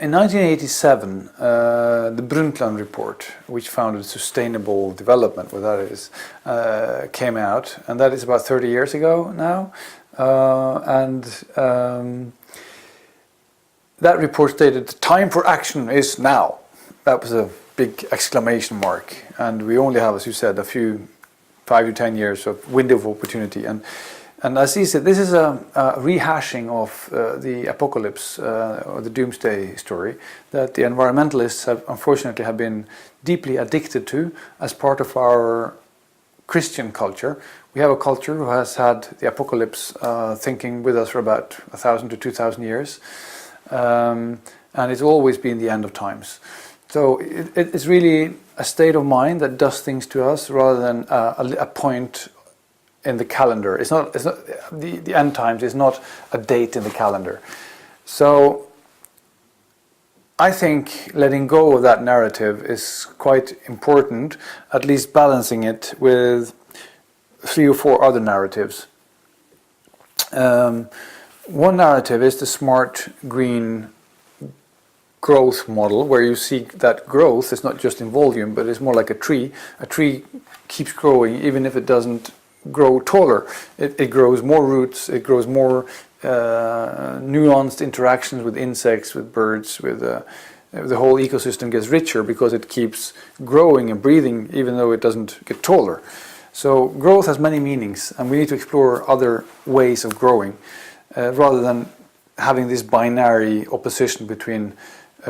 In 1987, the Brundtland report, which founded sustainable development, what that is, came out, and that is about 30 years ago now. That report stated the time for action is now. That was a big exclamation mark, and we only have, as you said, a few 5 to 10 years of window of opportunity. And as he said, this is a rehashing of the apocalypse or the doomsday story that the environmentalists have unfortunately have been deeply addicted to as part of our Christian culture. We have a culture who has had the apocalypse thinking with us for about 1,000 to 2,000 years, and it's always been the end of times. So it's really a state of mind that does things to us rather than a point in the calendar. It's not the end times is not a date in the calendar. So I think letting go of that narrative is quite important, at least balancing it with 3 or 4 other narratives. One narrative is the smart green growth model, where you see that growth is not just in volume, but it's more like a tree. A tree keeps growing even if it doesn't grow taller. It grows more roots, it grows more nuanced interactions with insects, with birds, with the whole ecosystem gets richer because it keeps growing and breathing even though it doesn't get taller. So growth has many meanings, and we need to explore other ways of growing rather than having this binary opposition between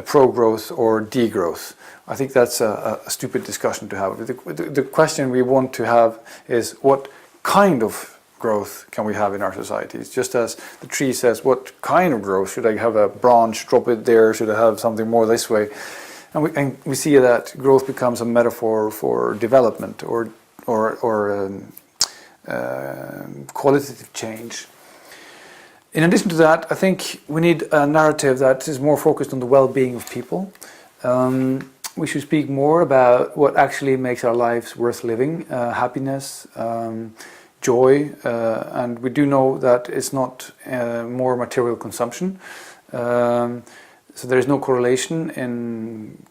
pro-growth or degrowth. I think that's a stupid discussion to have. The question we want to have is, what kind of growth can we have in our societies? Just as the tree says, what kind of growth? Should I have a branch, drop it there? Should I have something more this way? And we see that growth becomes a metaphor for development or qualitative change. In addition to that, I think we need a narrative that is more focused on the well-being of people. We should speak more about what actually makes our lives worth living, happiness, joy, and we do know that it's not more material consumption. So there is no correlation in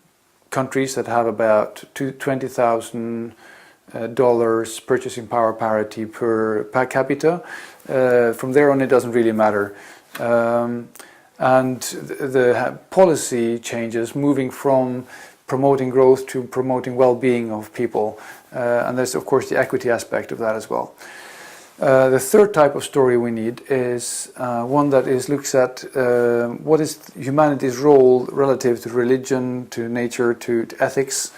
countries that have about $20,000 purchasing power parity per capita. From there on, it doesn't really matter. And the policy changes, moving from promoting growth to promoting well-being of people. And there's, of course, the equity aspect of that as well. The third type of story we need is one that looks at what is humanity's role relative to religion, to nature, to ethics.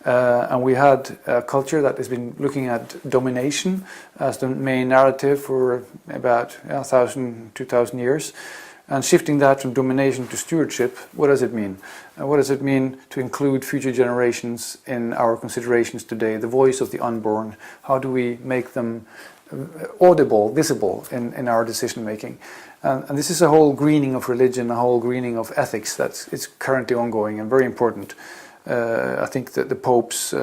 And we had a culture that has been looking at domination as the main narrative for about 1,000, 2,000 years. And shifting that from domination to stewardship, what does it mean? What does it mean to include future generations in our considerations today, the voice of the unborn? How do we make them audible, visible in our decision making? And this is a whole greening of religion, a whole greening of ethics it's currently ongoing and very important. I think that the Pope's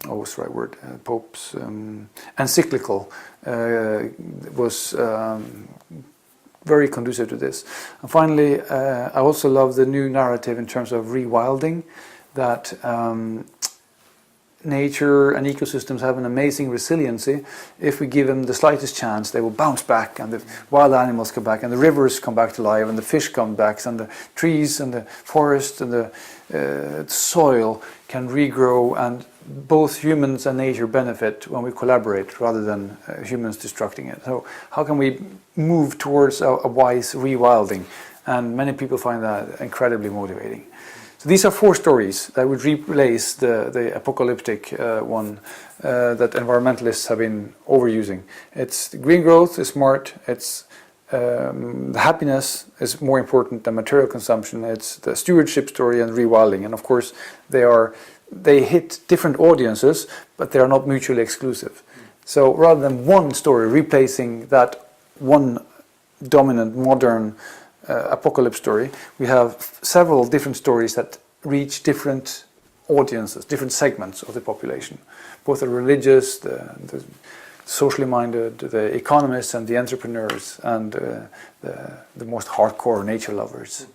what's the right word? Pope's encyclical was very conducive to this. And finally, I also love the new narrative in terms of rewilding, that nature and ecosystems have an amazing resiliency. If we give them the slightest chance, they will bounce back, and the wild animals come back, and the rivers come back to life, and the fish come back, and the trees and the forest and the soil can regrow, and both humans and nature benefit when we collaborate rather than humans destructing it. So how can we move towards a wise rewilding? And many people find that incredibly motivating. So these are 4 stories that would replace the apocalyptic one that environmentalists have been overusing. It's the green growth is smart, it's the happiness is more important than material consumption, it's the stewardship story and rewilding. And of course they hit different audiences, but they are not mutually exclusive. So rather than one story replacing that one dominant modern apocalypse story, we have several different stories that reach different audiences, different segments of the population, both the religious, the socially minded, the economists and the entrepreneurs, and the most hardcore nature lovers.